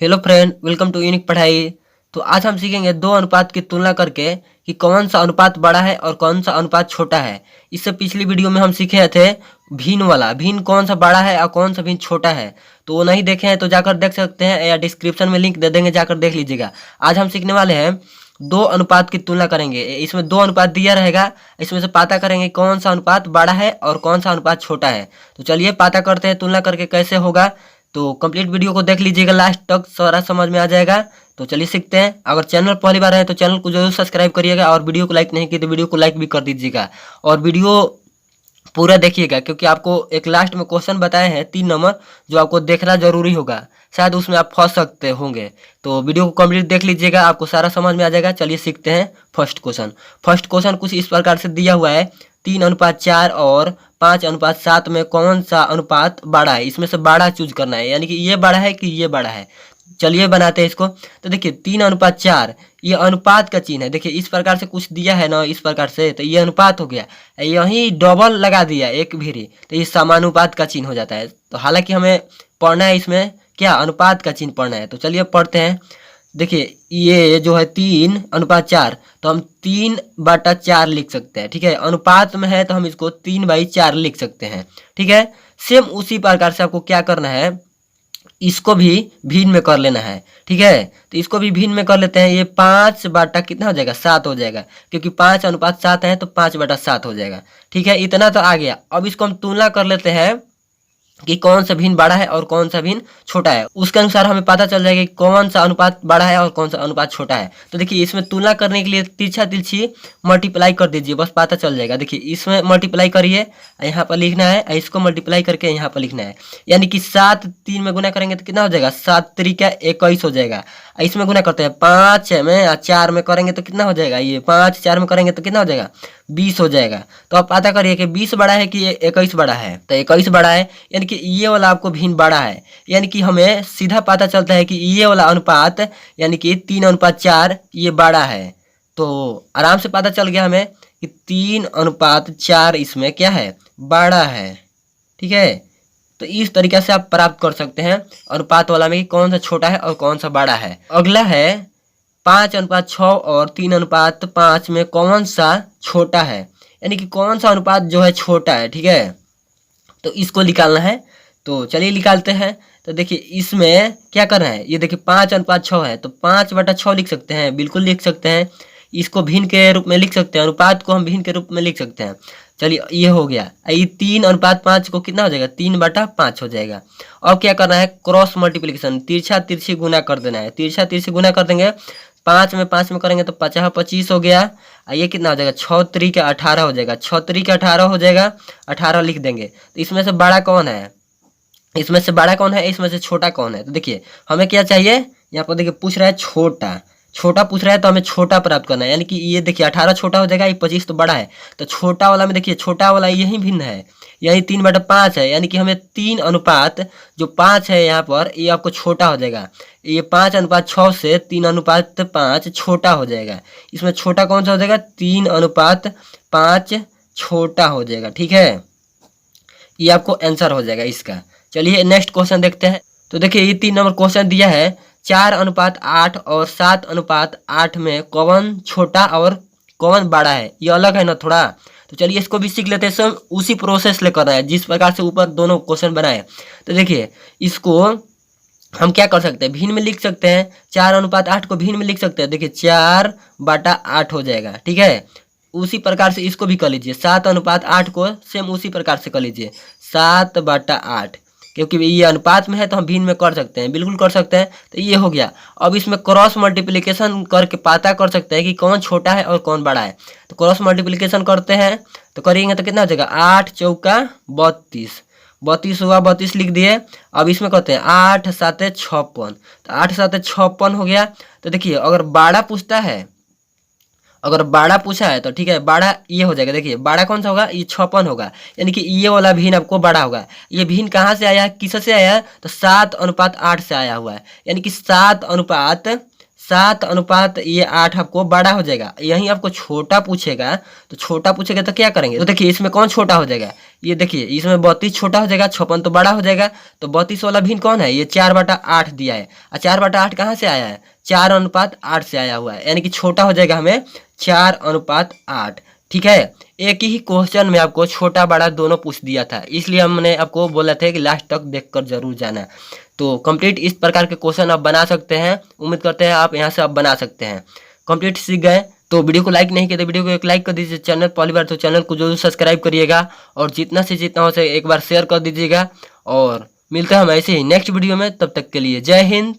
Hello friend, welcome to unique पढ़ाई। तो आज हम सीखेंगे दो अनुपात की तुलना करके कि कौन सा अनुपात बड़ा है और कौन सा अनुपात छोटा है। इससे पिछली वीडियो में हम सीखे थे भिन्न वाला, भिन्न कौन सा बड़ा है और कौन सा भिन्न छोटा है। तो वो नहीं देखे हैं तो जाकर देख सकते हैं या डिस्क्रिप्शन में लिंक दे देंगे, जाकर देख लीजिएगा। आज हम सीखने वाले हैं दो अनुपात की तुलना करेंगे। इसमें दो अनुपात दिया रहेगा, इसमें से पता करेंगे कौन सा अनुपात बड़ा है और कौन सा अनुपात छोटा है। तो चलिए पता करते हैं तुलना करके कैसे होगा। तो कंप्लीट वीडियो को देख लीजिएगा, लास्ट तक सारा समझ में आ जाएगा। तो चलिए सीखते हैं। अगर चैनल पहली बार है तो चैनल को जरूर सब्सक्राइब करिएगा और वीडियो को लाइक नहीं किया तो वीडियो को लाइक भी कर दीजिएगा और वीडियो पूरा देखिएगा, क्योंकि आपको एक लास्ट में क्वेश्चन बताए हैं 3 नंबर, जो आपको देखना जरूरी होगा, शायद उसमें आप फंस सकते होंगे। तो वीडियो को कंप्लीट देख लीजिएगा, आपको सारा समझ में आ जाएगा। चलिए सीखते हैं फर्स्ट क्वेश्चन। फर्स्ट क्वेश्चन कुछ इस प्रकार से दिया हुआ है, 3:4 और 5:7 में कौन सा अनुपात बड़ा है। इसमें से बड़ा चूज करना है, यानी कि ये बड़ा है कि ये बड़ा है। चलिए बनाते हैं इसको। तो देखिए 3:4 ये अनुपात का चिन्ह है। देखिए इस प्रकार से कुछ दिया है ना, इस प्रकार से, तो ये अनुपात हो गया। यही डबल लगा दिया एक भी, तो ये समानुपात का चिन्ह हो जाता है। तो हालांकि हमें पढ़ना है इसमें क्या, अनुपात का चिन्ह पढ़ना है। तो चलिए पढ़ते हैं। देखिए ये जो है 3:4, तो हम 3/4 लिख सकते हैं। ठीक है, अनुपात में है तो हम इसको 3/4 लिख सकते हैं। ठीक है, सेम उसी प्रकार से आपको क्या करना है, इसको भी भिन्न में कर लेना है। ठीक है, तो इसको भी भिन्न में कर लेते हैं। ये 5 कितना हो जाएगा, 7 हो जाएगा, क्योंकि 5:7 है तो 5/7 हो जाएगा। ठीक है, इतना तो आ गया। अब इसको हम तुलना कर लेते हैं कि कौन सा भिन्न बड़ा है और कौन सा भिन्न छोटा है। उसके अनुसार हमें पता चल जाएगा कि कौन सा अनुपात बड़ा है और कौन सा अनुपात छोटा है। तो देखिए इसमें तुलना करने के लिए तिरछा तिरछी मल्टीप्लाई कर दीजिए, बस पता चल जाएगा। देखिए इसमें मल्टीप्लाई करिए, यहाँ पर लिखना है, इसको मल्टीप्लाई करके यहाँ पर लिखना है। यानी कि 7 3 में गुना करेंगे तो कितना हो जाएगा, 7×3=21 हो जाएगा। इसमें गुना करते हैं 5 में और 4 में करेंगे तो कितना हो जाएगा, ये 5 4 में करेंगे तो कितना हो जाएगा, 20 हो जाएगा। तो आप पता करिए कि 20 बड़ा है कि 21 बड़ा है। तो 21 बड़ा है, यानी कि ये वाला आपको भिन्न बड़ा है। यानी कि हमें सीधा पता चलता है कि ये वाला अनुपात यानी कि 3:4 ये बड़ा है। तो आराम से पता चल गया हमें कि 3:4 इसमें क्या है, बड़ा है। ठीक है, तो इस तरीके से आप प्राप्त कर सकते हैं अनुपात वाला में कि कौन सा छोटा है और कौन सा बड़ा है। अगला है 5:6 और 3:5 में कौन सा छोटा है, यानी कि कौन सा अनुपात जो है छोटा है। ठीक है, तो इसको निकालना है। तो चलिए निकालते हैं। तो देखिए इसमें क्या करना है, ये देखिए 5:6 है तो 5/6 लिख सकते हैं, बिल्कुल लिख सकते हैं। इसको भिन्न के रूप में लिख सकते हैं, अनुपात को हम भिन्न के रूप में लिख सकते हैं। चलिए ये हो गया। ये 3:5 को कितना हो जाएगा, 3/5 हो जाएगा। अब क्या करना है, क्रॉस मल्टीप्लिकेशन, तिरछा तिरछी गुना कर देना है। तिरछा तिरछी गुना कर देंगे, 5 में करेंगे तो 50 हो गया। ये कितना हो जाएगा, 6×3=18 हो जाएगा। 6×3=18 हो जाएगा, 18 लिख देंगे। तो इसमें से बड़ा कौन है, इसमें से बड़ा कौन है, इसमें से छोटा कौन है। तो देखिए हमें क्या चाहिए, यहाँ पर देखिए पूछ रहा है छोटा, छोटा पूछ रहा है तो हमें छोटा प्राप्त करना है। यानी कि ये देखिए 18 छोटा हो जाएगा, ये 25 तो बड़ा है। तो छोटा वाला में देखिए, छोटा वाला यही भिन्न है, यही 3/5 है। यानी कि हमें 3 अनुपात जो 5 है यहाँ पर, ये आपको छोटा हो जाएगा। ये 5:6 से 3:5 छोटा हो जाएगा। इसमें छोटा कौन सा हो जाएगा, 3:5 छोटा हो जाएगा। ठीक है, ये आपको आंसर हो जाएगा इसका। चलिए नेक्स्ट क्वेश्चन देखते हैं। तो देखिए ये 3 नंबर क्वेश्चन दिया है, 4:8 और 7:8 में कौन छोटा और कौन बड़ा है। ये अलग है ना थोड़ा, तो चलिए इसको भी सीख लेते हैं। सब उसी प्रोसेस ले करना है जिस प्रकार से ऊपर दोनों क्वेश्चन बनाए। तो देखिए इसको हम क्या कर सकते हैं, भिन्न में लिख सकते हैं। 4:8 को भिन्न में लिख सकते हैं। देखिए 4/8 हो जाएगा। ठीक है, उसी प्रकार से इसको भी कर लीजिए। 7:8 को सेम उसी प्रकार से कर लीजिए, 7/8, क्योंकि ये अनुपात में है तो हम भिन्न में कर सकते हैं, बिल्कुल कर सकते हैं। तो ये हो गया। अब इसमें क्रॉस मल्टीप्लिकेशन करके पता कर सकते हैं कि कौन छोटा है और कौन बड़ा है। तो क्रॉस मल्टीप्लिकेशन करते हैं तो करेंगे तो कितना हो जाएगा, 8×4 = 32, 32 हुआ, 32 लिख दिए। अब इसमें कहते हैं 8×7=56, तो 8×7=56 हो गया। तो देखिए अगर बड़ा पूछता है, अगर बाड़ा पूछा है तो ठीक है, बाड़ा ये हो जाएगा। देखिए बाड़ा कौन सा होगा, ये 56 होगा। यानी कि ये वाला भिन्न आपको बड़ा होगा। ये भिन्न कहाँ से आया है, किससे आया है, तो 7:8 से आया हुआ है। यानी कि 7:8 ये 8 आपको बड़ा हो जाएगा। यही आपको छोटा पूछेगा, तो छोटा पूछेगा तो क्या करेंगे, तो देखिए इसमें कौन छोटा हो जाएगा, ये देखिए इसमें 32 छोटा हो जाएगा, 56 तो बड़ा हो जाएगा। तो 32 वाला भिन्न कौन है, ये 4/8 दिया है। और 4/8 कहाँ से आया है, 4:8 से आया हुआ है, यानी कि छोटा हो जाएगा हमें 4:8। ठीक है, एक ही क्वेश्चन में आपको छोटा बड़ा दोनों पूछ दिया था, इसलिए हमने आपको बोला था कि लास्ट तक देखकर जरूर जाना। तो कंप्लीट इस प्रकार के क्वेश्चन आप बना सकते हैं। उम्मीद करते हैं आप यहाँ से आप बना सकते हैं। कंप्लीट सीख गए तो वीडियो को लाइक नहीं किया तो वीडियो को एक लाइक कर दीजिए। चैनल पहली बार तो चैनल को जरूर सब्सक्राइब करिएगा और जितना से जितना हो सके एक बार शेयर कर दीजिएगा। और मिलते हैं हम ऐसे ही नेक्स्ट वीडियो में, तब तक के लिए जय हिंद।